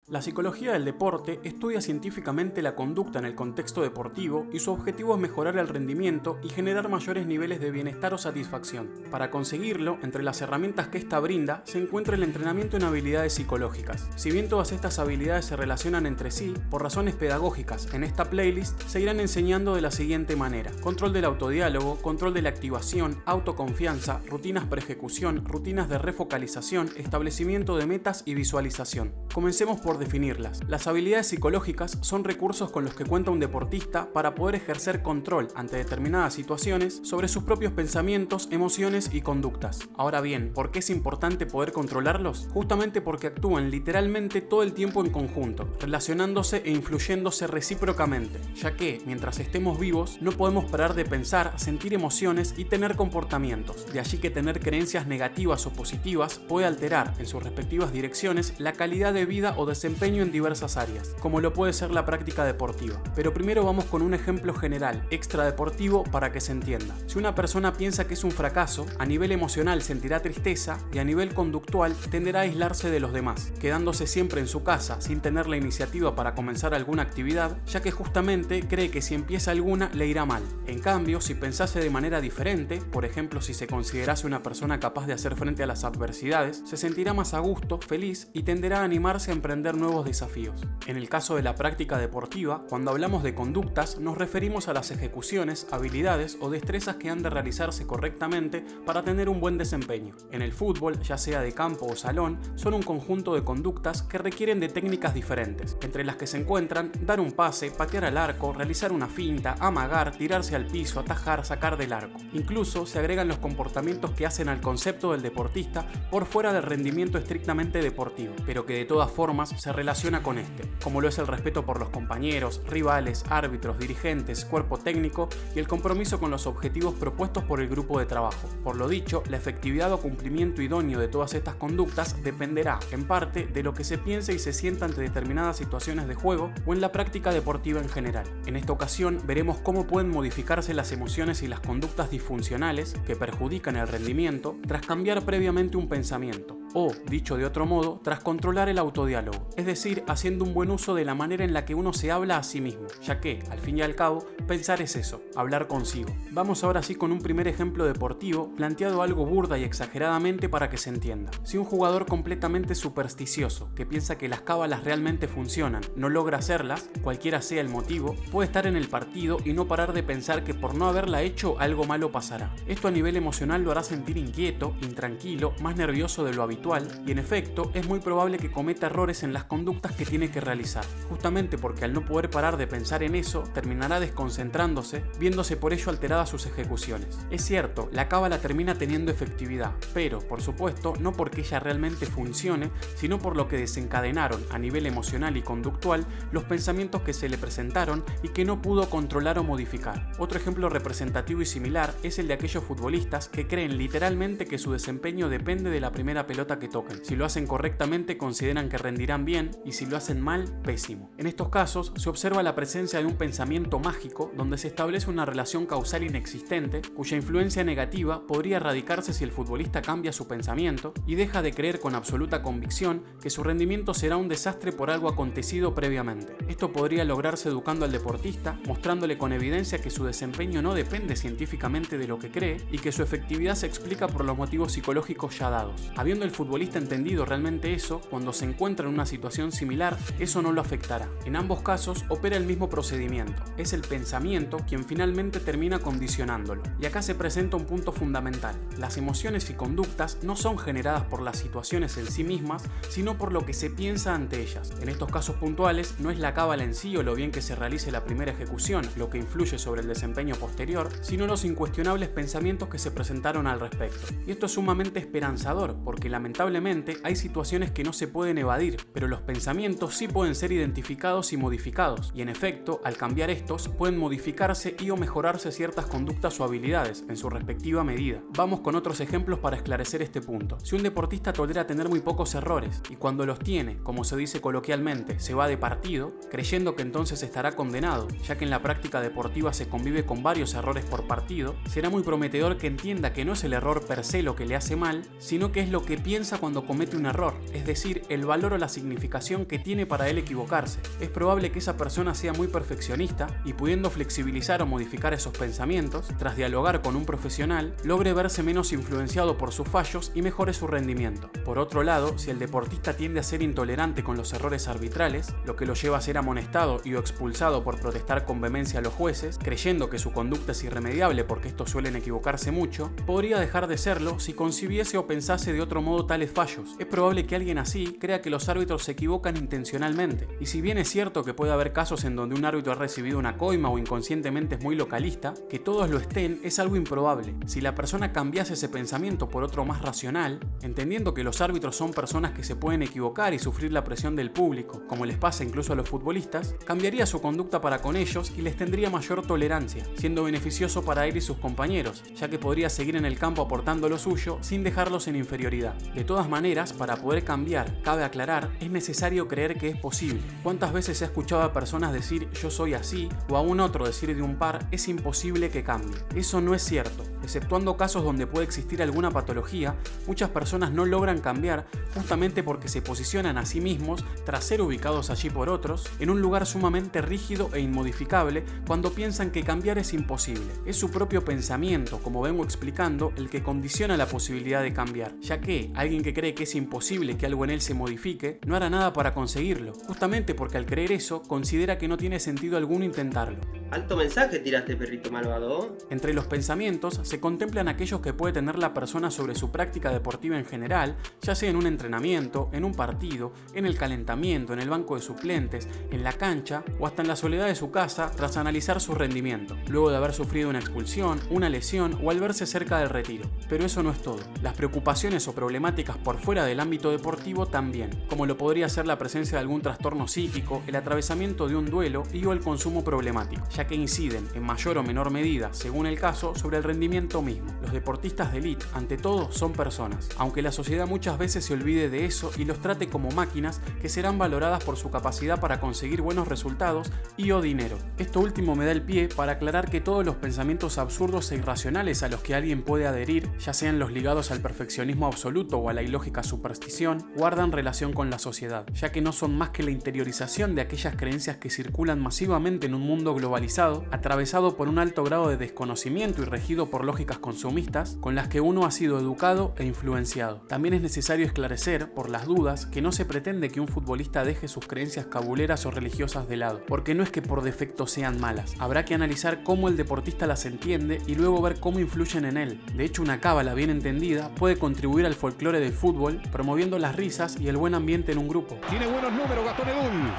La psicología del deporte estudia científicamente la conducta en el contexto deportivo y su objetivo es mejorar el rendimiento y generar mayores niveles de bienestar o satisfacción. Para conseguirlo, entre las herramientas que esta brinda se encuentra el entrenamiento en habilidades psicológicas. Si bien todas estas habilidades se relacionan entre sí, por razones pedagógicas, en esta playlist se irán enseñando de la siguiente manera: control del autodiálogo, control de la activación, autoconfianza, rutinas pre-ejecución, rutinas de refocalización, establecimiento de metas y visualización. Comencemos por definirlas. Las habilidades psicológicas son recursos con los que cuenta un deportista para poder ejercer control ante determinadas situaciones sobre sus propios pensamientos, emociones y conductas. Ahora bien, ¿por qué es importante poder controlarlos? Justamente porque actúan literalmente todo el tiempo en conjunto, relacionándose e influyéndose recíprocamente, ya que, mientras estemos vivos, no podemos parar de pensar, sentir emociones y tener comportamientos. De allí que tener creencias negativas o positivas puede alterar, en sus respectivas direcciones, la calidad de vida o desempeño en diversas áreas, como lo puede ser la práctica deportiva. Pero primero vamos con un ejemplo general, extradeportivo, para que se entienda. Si una persona piensa que es un fracaso, a nivel emocional sentirá tristeza y a nivel conductual tenderá a aislarse de los demás, quedándose siempre en su casa sin tener la iniciativa para comenzar alguna actividad, ya que justamente cree que si empieza alguna le irá mal. En cambio, si pensase de manera diferente, por ejemplo si se considerase una persona capaz de hacer frente a las adversidades, se sentirá más a gusto, feliz y tenderá a animarse a emprender nuevos desafíos. En el caso de la práctica deportiva, cuando hablamos de conductas, nos referimos a las ejecuciones, habilidades o destrezas que han de realizarse correctamente para tener un buen desempeño. En el fútbol, ya sea de campo o salón, son un conjunto de conductas que requieren de técnicas diferentes, entre las que se encuentran dar un pase, patear al arco, realizar una finta, amagar, tirarse al piso, atajar, sacar del arco. Incluso se agregan los comportamientos que hacen al concepto del deportista por fuera del rendimiento estrictamente deportivo, pero que de todas formas se relaciona con este, como lo es el respeto por los compañeros, rivales, árbitros, dirigentes, cuerpo técnico y el compromiso con los objetivos propuestos por el grupo de trabajo. Por lo dicho, la efectividad o cumplimiento idóneo de todas estas conductas dependerá, en parte, de lo que se piense y se sienta ante determinadas situaciones de juego o en la práctica deportiva en general. En esta ocasión veremos cómo pueden modificarse las emociones y las conductas disfuncionales que perjudican el rendimiento tras cambiar previamente un pensamiento. O, dicho de otro modo, tras controlar el autodiálogo, es decir, haciendo un buen uso de la manera en la que uno se habla a sí mismo, ya que, al fin y al cabo, pensar es eso, hablar consigo. Vamos ahora sí con un primer ejemplo deportivo, planteado algo burda y exageradamente para que se entienda. Si un jugador completamente supersticioso, que piensa que las cábalas realmente funcionan, no logra hacerlas, cualquiera sea el motivo, puede estar en el partido y no parar de pensar que por no haberla hecho algo malo pasará. Esto a nivel emocional lo hará sentir inquieto, intranquilo, más nervioso de lo habitual, y en efecto es muy probable que cometa errores en las conductas que tiene que realizar, justamente porque al no poder parar de pensar en eso, terminará desconcentrándose, viéndose por ello alteradas sus ejecuciones. Es cierto, la cábala termina teniendo efectividad, pero, por supuesto, no porque ella realmente funcione, sino por lo que desencadenaron a nivel emocional y conductual los pensamientos que se le presentaron y que no pudo controlar o modificar. Otro ejemplo representativo y similar es el de aquellos futbolistas que creen literalmente que su desempeño depende de la primera pelota que toquen. Si lo hacen correctamente consideran que rendirán bien y si lo hacen mal, pésimo. En estos casos se observa la presencia de un pensamiento mágico donde se establece una relación causal inexistente cuya influencia negativa podría erradicarse si el futbolista cambia su pensamiento y deja de creer con absoluta convicción que su rendimiento será un desastre por algo acontecido previamente. Esto podría lograrse educando al deportista, mostrándole con evidencia que su desempeño no depende científicamente de lo que cree y que su efectividad se explica por los motivos psicológicos ya dados. Habiendo el futbolista entendido realmente eso, cuando se encuentra en una situación similar, eso no lo afectará. En ambos casos opera el mismo procedimiento. Es el pensamiento quien finalmente termina condicionándolo. Y acá se presenta un punto fundamental. Las emociones y conductas no son generadas por las situaciones en sí mismas, sino por lo que se piensa ante ellas. En estos casos puntuales, no es la cábala en sí o lo bien que se realice la primera ejecución lo que influye sobre el desempeño posterior, sino los incuestionables pensamientos que se presentaron al respecto. Y esto es sumamente esperanzador, porque lamentablemente hay situaciones que no se pueden evadir, pero los pensamientos sí pueden ser identificados y modificados, y en efecto, al cambiar estos, pueden modificarse y o mejorarse ciertas conductas o habilidades en su respectiva medida. Vamos con otros ejemplos para esclarecer este punto. Si un deportista tolera tener muy pocos errores, y cuando los tiene, como se dice coloquialmente, se va de partido, creyendo que entonces estará condenado, ya que en la práctica deportiva se convive con varios errores por partido, será muy prometedor que entienda que no es el error per se lo que le hace mal, sino que es lo que piensa piensa cuando comete un error, es decir, el valor o la significación que tiene para él equivocarse. Es probable que esa persona sea muy perfeccionista y, pudiendo flexibilizar o modificar esos pensamientos, tras dialogar con un profesional, logre verse menos influenciado por sus fallos y mejore su rendimiento. Por otro lado, si el deportista tiende a ser intolerante con los errores arbitrales, lo que lo lleva a ser amonestado y o expulsado por protestar con vehemencia a los jueces, creyendo que su conducta es irremediable porque estos suelen equivocarse mucho, podría dejar de serlo si concibiese o pensase de otro modo tales fallos. Es probable que alguien así crea que los árbitros se equivocan intencionalmente, y si bien es cierto que puede haber casos en donde un árbitro ha recibido una coima o inconscientemente es muy localista, que todos lo estén es algo improbable. Si la persona cambiase ese pensamiento por otro más racional, entendiendo que los árbitros son personas que se pueden equivocar y sufrir la presión del público, como les pasa incluso a los futbolistas, cambiaría su conducta para con ellos y les tendría mayor tolerancia, siendo beneficioso para él y sus compañeros, ya que podría seguir en el campo aportando lo suyo sin dejarlos en inferioridad. De todas maneras, para poder cambiar, cabe aclarar, es necesario creer que es posible. ¿Cuántas veces se ha escuchado a personas decir yo soy así, o a un otro decir de un par es imposible que cambie? Eso no es cierto. Exceptuando casos donde puede existir alguna patología, muchas personas no logran cambiar justamente porque se posicionan a sí mismos, tras ser ubicados allí por otros, en un lugar sumamente rígido e inmodificable cuando piensan que cambiar es imposible. Es su propio pensamiento, como vengo explicando, el que condiciona la posibilidad de cambiar, ya que alguien que cree que es imposible que algo en él se modifique, no hará nada para conseguirlo, justamente porque al creer eso, considera que no tiene sentido alguno intentarlo. Alto mensaje tiraste, perrito malvado. Entre los pensamientos se contemplan aquellos que puede tener la persona sobre su práctica deportiva en general, ya sea en un entrenamiento, en un partido, en el calentamiento, en el banco de suplentes, en la cancha o hasta en la soledad de su casa tras analizar su rendimiento, luego de haber sufrido una expulsión, una lesión o al verse cerca del retiro. Pero eso no es todo. Las preocupaciones o problemáticas por fuera del ámbito deportivo también, como lo podría ser la presencia de algún trastorno psíquico, el atravesamiento de un duelo y o el consumo problemático, ya que inciden en mayor o menor medida, según el caso, sobre el rendimiento mismo. Los deportistas de élite, ante todo, son personas, aunque la sociedad muchas veces se olvide de eso y los trate como máquinas que serán valoradas por su capacidad para conseguir buenos resultados y o dinero. Esto último me da el pie para aclarar que todos los pensamientos absurdos e irracionales a los que alguien puede adherir, ya sean los ligados al perfeccionismo absoluto o a la ilógica superstición, guardan relación con la sociedad, ya que no son más que la interiorización de aquellas creencias que circulan masivamente en un mundo globalizado, atravesado por un alto grado de desconocimiento y regido por lógicas consumistas con las que uno ha sido educado e influenciado. También es necesario esclarecer, por las dudas, que no se pretende que un futbolista deje sus creencias cabuleras o religiosas de lado, porque no es que por defecto sean malas. Habrá que analizar cómo el deportista las entiende y luego ver cómo influyen en él. De hecho, una cábala bien entendida puede contribuir al folclore del fútbol, promoviendo las risas y el buen ambiente en un grupo. Tiene buenos números Gastón Edul.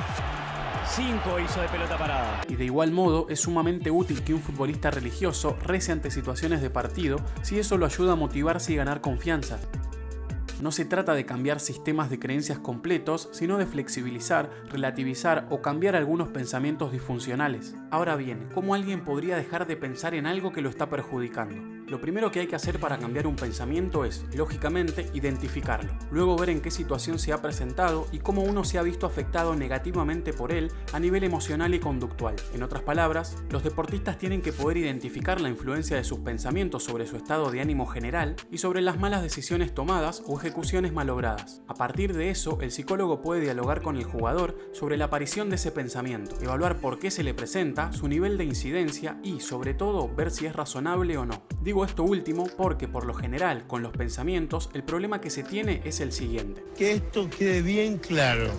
5 hizo de pelota parada. Y de igual modo, es sumamente útil que un futbolista religioso rece ante situaciones de partido si eso lo ayuda a motivarse y ganar confianza. No se trata de cambiar sistemas de creencias completos, sino de flexibilizar, relativizar o cambiar algunos pensamientos disfuncionales. Ahora bien, ¿cómo alguien podría dejar de pensar en algo que lo está perjudicando? Lo primero que hay que hacer para cambiar un pensamiento es, lógicamente, identificarlo. Luego ver en qué situación se ha presentado y cómo uno se ha visto afectado negativamente por él a nivel emocional y conductual. En otras palabras, los deportistas tienen que poder identificar la influencia de sus pensamientos sobre su estado de ánimo general y sobre las malas decisiones tomadas o ejecuciones malogradas. A partir de eso, el psicólogo puede dialogar con el jugador sobre la aparición de ese pensamiento, evaluar por qué se le presenta, su nivel de incidencia y, sobre todo, ver si es razonable o no. Digo esto último porque, por lo general, con los pensamientos, el problema que se tiene es el siguiente. Que esto quede bien claro.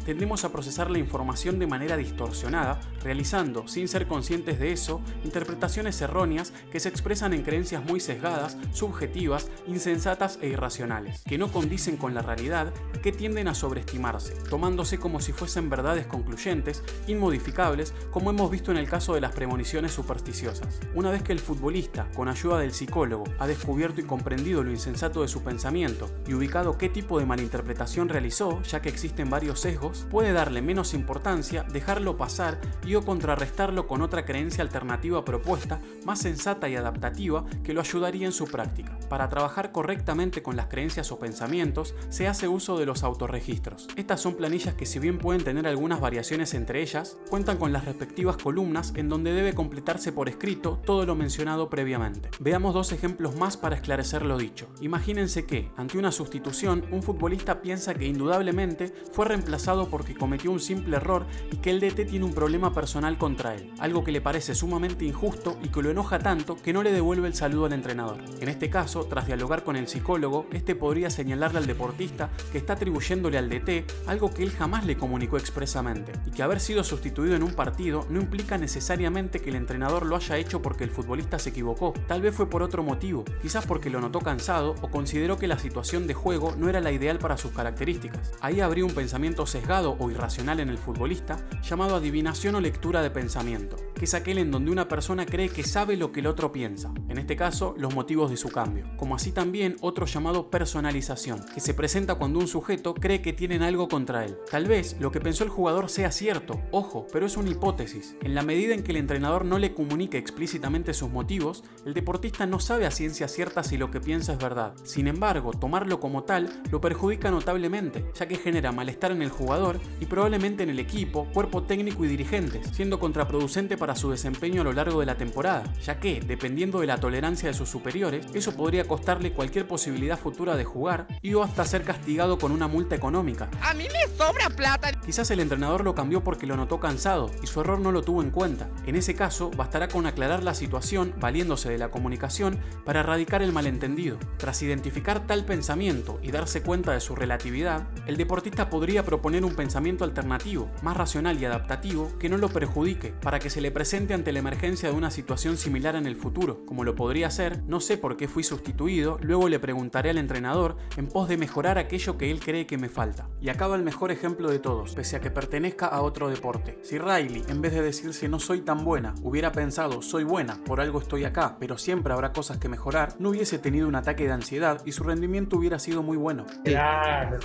Tendemos a procesar la información de manera distorsionada, realizando, sin ser conscientes de eso, interpretaciones erróneas que se expresan en creencias muy sesgadas, subjetivas, insensatas e irracionales, que no condicen con la realidad y que tienden a sobreestimarse, tomándose como si fuesen verdades concluyentes, inmodificables, como hemos visto en el caso de las premoniciones supersticiosas. Una vez que el futbolista, con ayuda del psicólogo, ha descubierto y comprendido lo insensato de su pensamiento y ubicado qué tipo de malinterpretación realizó, ya que existen varios sesgos, resultados. Puede darle menos importancia, dejarlo pasar y o contrarrestarlo con otra creencia alternativa propuesta, más sensata y adaptativa, que lo ayudaría en su práctica. Para trabajar correctamente con las creencias o pensamientos, se hace uso de los autorregistros. Estas son planillas que, si bien pueden tener algunas variaciones entre ellas, cuentan con las respectivas columnas en donde debe completarse por escrito todo lo mencionado previamente. Veamos dos ejemplos más para esclarecer lo dicho. Imagínense que, ante una sustitución, un futbolista piensa que indudablemente fue reemplazado porque cometió un simple error y que el DT tiene un problema personal contra él, algo que le parece sumamente injusto y que lo enoja tanto que no le devuelve el saludo al entrenador. En este caso, tras dialogar con el psicólogo, este podría señalarle al deportista que está atribuyéndole al DT algo que él jamás le comunicó expresamente, y que haber sido sustituido en un partido no implica necesariamente que el entrenador lo haya hecho porque el futbolista se equivocó. Tal vez fue por otro motivo, quizás porque lo notó cansado o consideró que la situación de juego no era la ideal para sus características. Ahí habría un pensamiento sesgado o irracional en el futbolista llamado adivinación o lectura de pensamiento, que es aquel en donde una persona cree que sabe lo que el otro piensa, en este caso los motivos de su cambio, como así también otro llamado personalización, que se presenta cuando un sujeto cree que tienen algo contra él. Tal vez lo que pensó el jugador sea cierto, ojo, pero es una hipótesis. En la medida en que el entrenador no le comunique explícitamente sus motivos, el deportista no sabe a ciencia cierta si lo que piensa es verdad. Sin embargo, tomarlo como tal lo perjudica notablemente, ya que genera malestar en el jugador y probablemente en el equipo, cuerpo técnico y dirigentes, siendo contraproducente para su desempeño a lo largo de la temporada, ya que, dependiendo de la tolerancia de sus superiores, eso podría costarle cualquier posibilidad futura de jugar y o hasta ser castigado con una multa económica. ¡A mí me sobra plata! Quizás el entrenador lo cambió porque lo notó cansado y su error no lo tuvo en cuenta. En ese caso, bastará con aclarar la situación valiéndose de la comunicación para erradicar el malentendido. Tras identificar tal pensamiento y darse cuenta de su relatividad, el deportista podría proponer un pensamiento alternativo, más racional y adaptativo, que no lo perjudique, para que se le presente ante la emergencia de una situación similar en el futuro, como lo podría ser: no sé por qué fui sustituido, luego le preguntaré al entrenador en pos de mejorar aquello que él cree que me falta. Y acaba el mejor ejemplo de todos, pese a que pertenezca a otro deporte. Si Riley, en vez de decirse no soy tan buena, hubiera pensado soy buena, por algo estoy acá, pero siempre habrá cosas que mejorar, no hubiese tenido un ataque de ansiedad y su rendimiento hubiera sido muy bueno. Claro.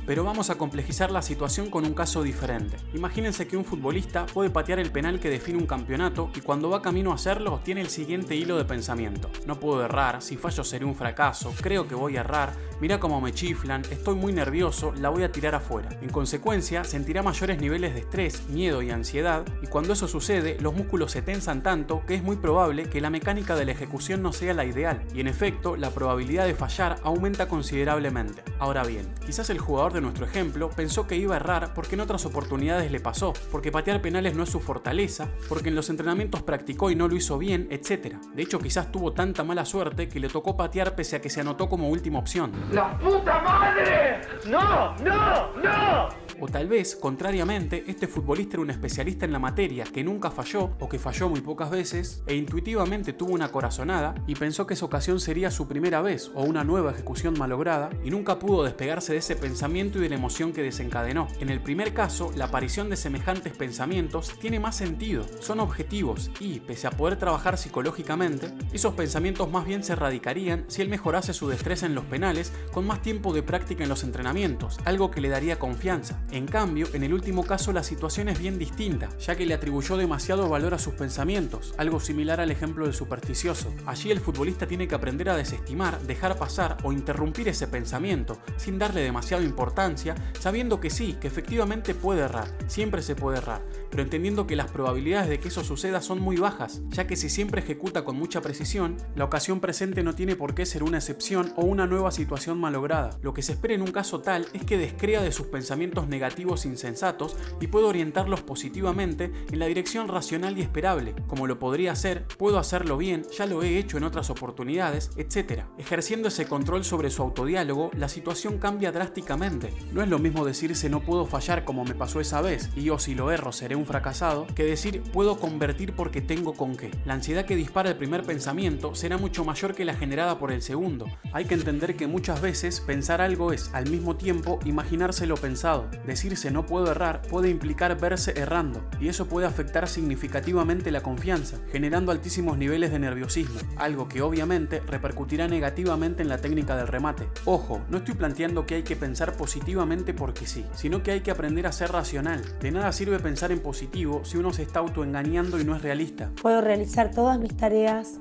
Pero vamos a complejizar la situación con un caso diferente. Imagínense que un futbolista puede patear el penal que define un campeonato y cuando va camino a hacerlo tiene el siguiente hilo de pensamiento: no puedo errar, si fallo seré un fracaso, creo que voy a errar, mira cómo me chiflan, estoy muy nervioso, la voy a tirar afuera. En consecuencia, sentirá mayores niveles de estrés, miedo y ansiedad, y cuando eso sucede, los músculos se tensan tanto que es muy probable que la mecánica de la ejecución no sea la ideal, y en efecto, la probabilidad de fallar aumenta considerablemente. Ahora bien, quizás el jugador de nuestro ejemplo pensó que iba a errar porque en otras oportunidades le pasó, porque patear penales no es su fortaleza, porque en los entrenamientos practicó y no lo hizo bien, etc. De hecho, quizás tuvo tanta mala suerte que le tocó patear pese a que se anotó como última opción. ¡La puta madre! ¡No! ¡No! ¡No! O tal vez, contrariamente, este futbolista era un especialista en la materia que nunca falló o que falló muy pocas veces e intuitivamente tuvo una corazonada y pensó que esa ocasión sería su primera vez o una nueva ejecución malograda y nunca pudo despegarse de ese pensamiento y de la emoción que desencadenó. En el primer caso, la aparición de semejantes pensamientos tiene más sentido, son objetivos y, pese a poder trabajar psicológicamente, esos pensamientos más bien se erradicarían si él mejorase su destreza en los penales con más tiempo de práctica en los entrenamientos, algo que le daría confianza. En cambio, en el último caso la situación es bien distinta, ya que le atribuyó demasiado valor a sus pensamientos, algo similar al ejemplo del supersticioso. Allí el futbolista tiene que aprender a desestimar, dejar pasar o interrumpir ese pensamiento, sin darle demasiada importancia, sabiendo que sí, que efectivamente puede errar, siempre se puede errar, pero entendiendo que las probabilidades de que eso suceda son muy bajas, ya que si siempre ejecuta con mucha precisión, la ocasión presente no tiene por qué ser una excepción o una nueva situación malograda. Lo que se espera en un caso tal es que descrea de sus pensamientos negativos insensatos y pueda orientarlos positivamente en la dirección racional y esperable, como lo podría hacer, puedo hacerlo bien, ya lo he hecho en otras oportunidades, etc. Ejerciendo ese control sobre su autodiálogo, la situación cambia drásticamente. No es lo mismo decirse no puedo fallar como me pasó esa vez y yo si lo erro seré un fracasado, que decir puedo convertir porque tengo con qué. La ansiedad que dispara el primer pensamiento será mucho mayor que la generada por el segundo. Hay que entender que muchas veces pensar algo es, al mismo tiempo, imaginarse lo pensado. Decirse no puedo errar puede implicar verse errando, y eso puede afectar significativamente la confianza, generando altísimos niveles de nerviosismo, algo que obviamente repercutirá negativamente en la técnica del remate. Ojo, no estoy planteando que hay que pensar positivamente porque sí, sino que hay que aprender a ser racional. De nada sirve pensar en positivo si uno se está autoengañando y no es realista. Puedo realizar todas mis tareas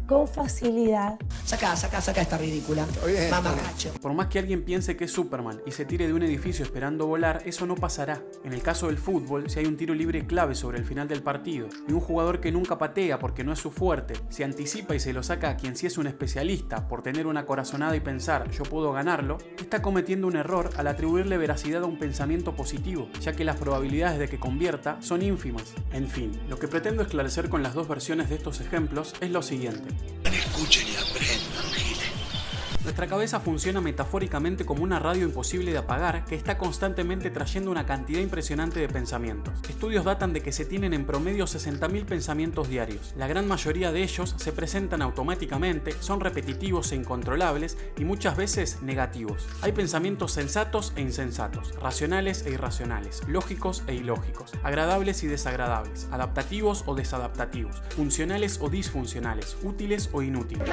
con facilidad. Saca esta ridícula. Mamarracho. Por más que alguien piense que es Superman y se tire de un edificio esperando volar, eso no pasará. En el caso del fútbol, si hay un tiro libre clave sobre el final del partido y un jugador que nunca patea porque no es su fuerte, se anticipa y se lo saca a quien sí es un especialista por tener una corazonada y pensar yo puedo ganarlo, está cometiendo un error al atribuirle veracidad a un pensamiento positivo, ya que las probabilidades de que convierta son ínfimas. En fin, lo que pretendo esclarecer con las dos versiones de estos ejemplos es lo siguiente. Escuchen y aprendan, giles. Nuestra cabeza funciona metafóricamente como una radio imposible de apagar que está constantemente trayendo una cantidad impresionante de pensamientos. Estudios datan de que se tienen en promedio 60.000 pensamientos diarios. La gran mayoría de ellos se presentan automáticamente, son repetitivos e incontrolables y muchas veces negativos. Hay pensamientos sensatos e insensatos, racionales e irracionales, lógicos e ilógicos, agradables y desagradables, adaptativos o desadaptativos, funcionales o disfuncionales, útiles o inútiles.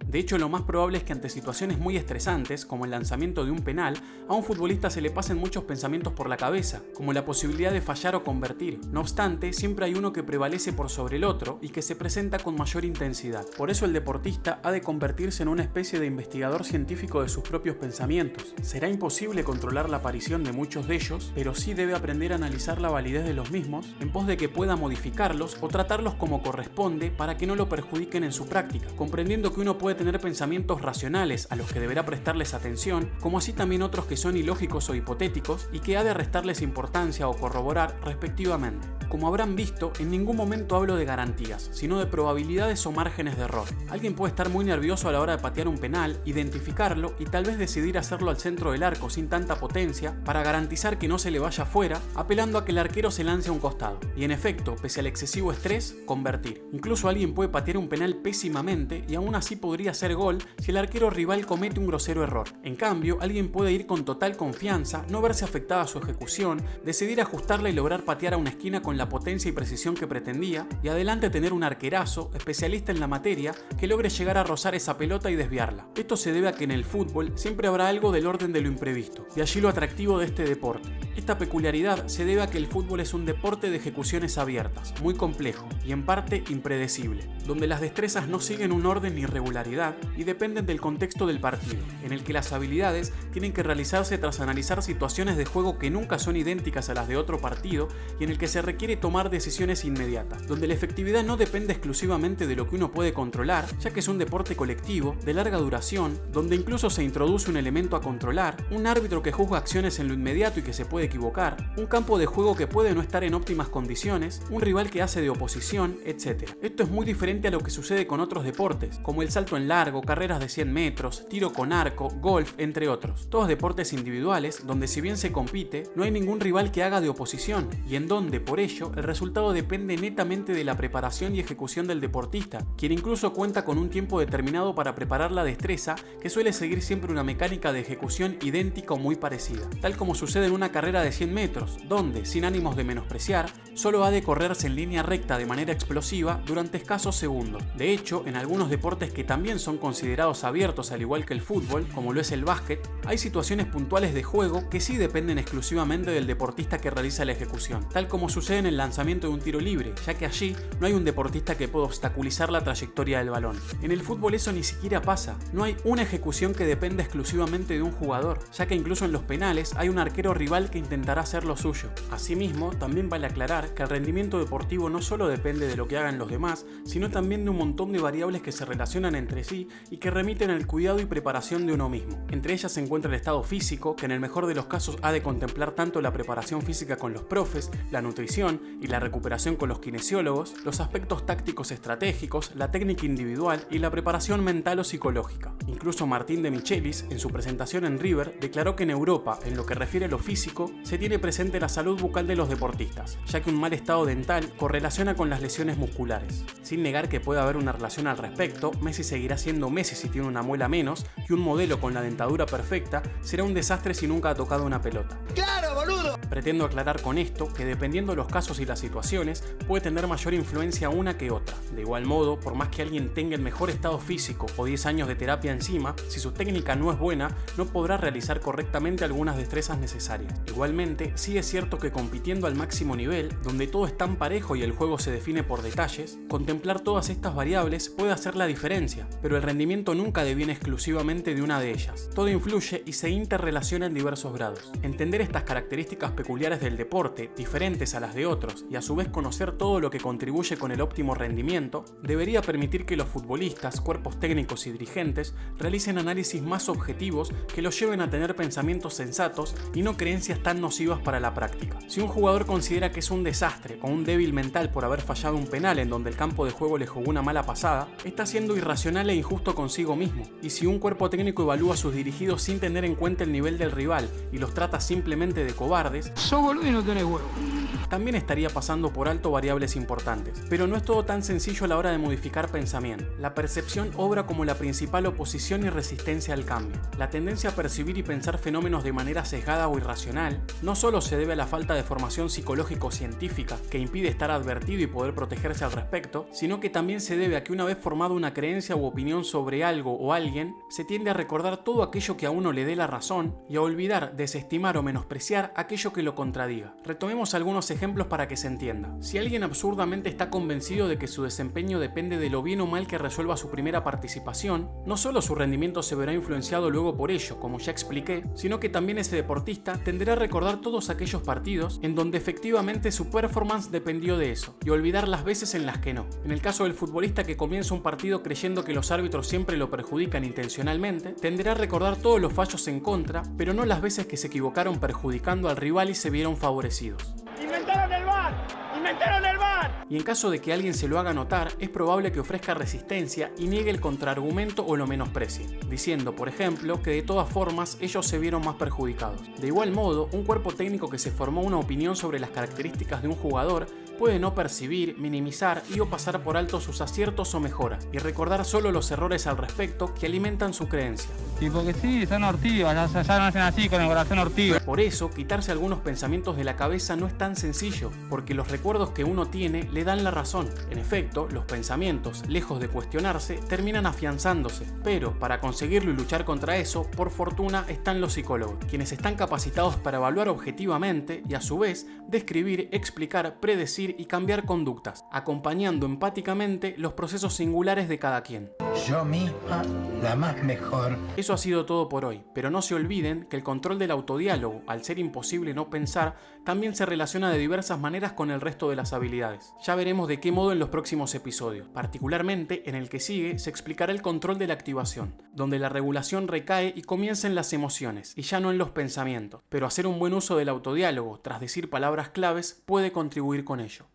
De hecho, lo más probable es que ante situaciones muy estresantes, como el lanzamiento de un penal, a un futbolista se le pasen muchos pensamientos por la cabeza, como la posibilidad de fallar o convertir. No obstante, siempre hay uno que prevalece por sobre el otro y que se presenta con mayor intensidad. Por eso el deportista ha de convertirse en una especie de investigador científico de sus propios pensamientos. Será imposible controlar la aparición de muchos de ellos, pero sí debe aprender a analizar la validez de los mismos en pos de que pueda modificarlos o tratarlos como corresponde para que no lo perjudiquen en su práctica, comprendiendo que uno puede tener pensamientos racionales a los que deberá prestarles atención, como así también otros que son ilógicos o hipotéticos y que ha de restarles importancia o corroborar respectivamente. Como habrán visto, en ningún momento hablo de garantías, sino de probabilidades o márgenes de error. Alguien puede estar muy nervioso a la hora de patear un penal, identificarlo y tal vez decidir hacerlo al centro del arco sin tanta potencia para garantizar que no se le vaya afuera, apelando a que el arquero se lance a un costado. Y en efecto, pese al excesivo estrés, convertir. Incluso alguien puede patear un penal pésimamente y aún así podría ser gol si el arquero rival comete un grosero error. En cambio, alguien puede ir con total confianza, no verse afectada su ejecución, decidir ajustarla y lograr patear a una esquina con la potencia y precisión que pretendía, y adelante tener un arquerazo, especialista en la materia, que logre llegar a rozar esa pelota y desviarla. Esto se debe a que en el fútbol siempre habrá algo del orden de lo imprevisto, y allí lo atractivo de este deporte. Esta peculiaridad se debe a que el fútbol es un deporte de ejecuciones abiertas, muy complejo y en parte impredecible, donde las destrezas no siguen un orden ni regularidad y dependen del contexto del partido, en el que las habilidades tienen que realizarse tras analizar situaciones de juego que nunca son idénticas a las de otro partido y en el que se requiere tomar decisiones inmediatas, donde la efectividad no depende exclusivamente de lo que uno puede controlar, ya que es un deporte colectivo, de larga duración, donde incluso se introduce un elemento a controlar, un árbitro que juzga acciones en lo inmediato y que se puede equivocar, un campo de juego que puede no estar en óptimas condiciones, un rival que hace de oposición, etc. Esto es muy diferente a lo que sucede con otros deportes, como el salto en largo, carreras de 100 metros, tiro con arco, golf, entre otros. Todos deportes individuales, donde si bien se compite, no hay ningún rival que haga de oposición, y en donde, por ello, el resultado depende netamente de la preparación y ejecución del deportista, quien incluso cuenta con un tiempo determinado para preparar la destreza, que suele seguir siempre una mecánica de ejecución idéntica o muy parecida, tal como sucede en una carrera de 100 metros, donde, sin ánimos de menospreciar, solo ha de correrse en línea recta de manera explosiva durante escasos segundos. De hecho, en algunos deportes que también son considerados abiertos al igual que el fútbol, como lo es el básquet, hay situaciones puntuales de juego que sí dependen exclusivamente del deportista que realiza la ejecución, tal como sucede en el lanzamiento de un tiro libre, ya que allí no hay un deportista que pueda obstaculizar la trayectoria del balón. En el fútbol eso ni siquiera pasa, no hay una ejecución que dependa exclusivamente de un jugador, ya que incluso en los penales hay un arquero rival que intentará hacer lo suyo. Asimismo, también vale aclarar que el rendimiento deportivo no solo depende de lo que hagan los demás, sino también de un montón de variables que se relacionan entre sí y que remiten al cuidado y preparación de uno mismo. Entre ellas se encuentra el estado físico, que en el mejor de los casos ha de contemplar tanto la preparación física con los profes, la nutrición, nutrición y la recuperación con los kinesiólogos, los aspectos tácticos estratégicos, la técnica individual y la preparación mental o psicológica. Incluso Martín de Michelis, en su presentación en River, declaró que en Europa, en lo que refiere a lo físico, se tiene presente la salud bucal de los deportistas, ya que un mal estado dental correlaciona con las lesiones musculares. Sin negar que puede haber una relación al respecto, Messi seguirá siendo Messi si tiene una muela menos, y un modelo con la dentadura perfecta será un desastre si nunca ha tocado una pelota. ¡Claro, boludo! Pretendo aclarar con esto que dependiendo de los casos y las situaciones, puede tener mayor influencia una que otra. De igual modo, por más que alguien tenga el mejor estado físico o 10 años de terapia encima, si su técnica no es buena, no podrá realizar correctamente algunas destrezas necesarias. Igualmente, sí es cierto que compitiendo al máximo nivel, donde todo es tan parejo y el juego se define por detalles, contemplar todas estas variables puede hacer la diferencia, pero el rendimiento nunca deviene exclusivamente de una de ellas. Todo influye y se interrelaciona en diversos grados. Entender estas características peculiares del deporte, diferentes a las de otros, y a su vez conocer todo lo que contribuye con el óptimo rendimiento, debería permitir que los futbolistas, cuerpos técnicos y dirigentes realicen análisis más objetivos que los lleven a tener pensamientos sensatos y no creencias tan nocivas para la práctica. Si un jugador considera que es un desastre o un débil mental por haber fallado un penal en donde el campo de juego le jugó una mala pasada, está siendo irracional e injusto consigo mismo. Y si un cuerpo técnico evalúa a sus dirigidos sin tener en cuenta el nivel del rival y los trata simplemente de cobardes, Sos boludo y no tenés huevo. también estaría pasando por alto variables importantes. Pero no es todo tan sencillo a la hora de modificar pensamiento. La percepción obra como la principal oposición y resistencia al cambio. La tendencia a percibir y pensar fenómenos de manera sesgada o irracional no solo se debe a la falta de formación psicológico-científica que impide estar advertido y poder protegerse al respecto, sino que también se debe a que una vez formada una creencia u opinión sobre algo o alguien, se tiende a recordar todo aquello que a uno le dé la razón y a olvidar, desestimar o menospreciar aquello que lo contradiga. Retomemos algunos ejemplos para que se entienda. Si alguien absurdamente está convencido de que su desempeño depende de lo bien o mal que resuelva su primera participación, no solo su rendimiento se verá influenciado luego por ello, como ya expliqué, sino que también ese deportista tenderá a recordar todos aquellos partidos en donde efectivamente su performance dependió de eso, y olvidar las veces en las que no. En el caso del futbolista que comienza un partido creyendo que los árbitros siempre lo perjudican intencionalmente, tenderá a recordar todos los fallos en contra, pero no las veces que se equivocaron perjudicando al rival y se vieron favorecidos. ¡Inventaron el VAR! ¡Inventaron el VAR! Y en caso de que alguien se lo haga notar, es probable que ofrezca resistencia y niegue el contraargumento o lo menosprecie, diciendo, por ejemplo, que de todas formas ellos se vieron más perjudicados. De igual modo, un cuerpo técnico que se formó una opinión sobre las características de un jugador puede no percibir, minimizar y o pasar por alto sus aciertos o mejoras, y recordar solo los errores al respecto que alimentan su creencia. Sí, porque sí, son ortivas, ya nacen así con el corazón ortivo. Por eso, quitarse algunos pensamientos de la cabeza no es tan sencillo, porque los recuerdos que uno tiene le dan la razón. En efecto, los pensamientos, lejos de cuestionarse, terminan afianzándose. Pero, para conseguirlo y luchar contra eso, por fortuna están los psicólogos, quienes están capacitados para evaluar objetivamente y a su vez, describir, explicar, predecir y cambiar conductas, acompañando empáticamente los procesos singulares de cada quien. Yo misma, la más mejor. Eso ha sido todo por hoy, pero no se olviden que el control del autodiálogo, al ser imposible no pensar, también se relaciona de diversas maneras con el resto de las habilidades. Ya veremos de qué modo en los próximos episodios. Particularmente en el que sigue se explicará el control de la activación, donde la regulación recae y comienza en las emociones, y ya no en los pensamientos. Pero hacer un buen uso del autodiálogo, tras decir palabras claves, puede contribuir con ello.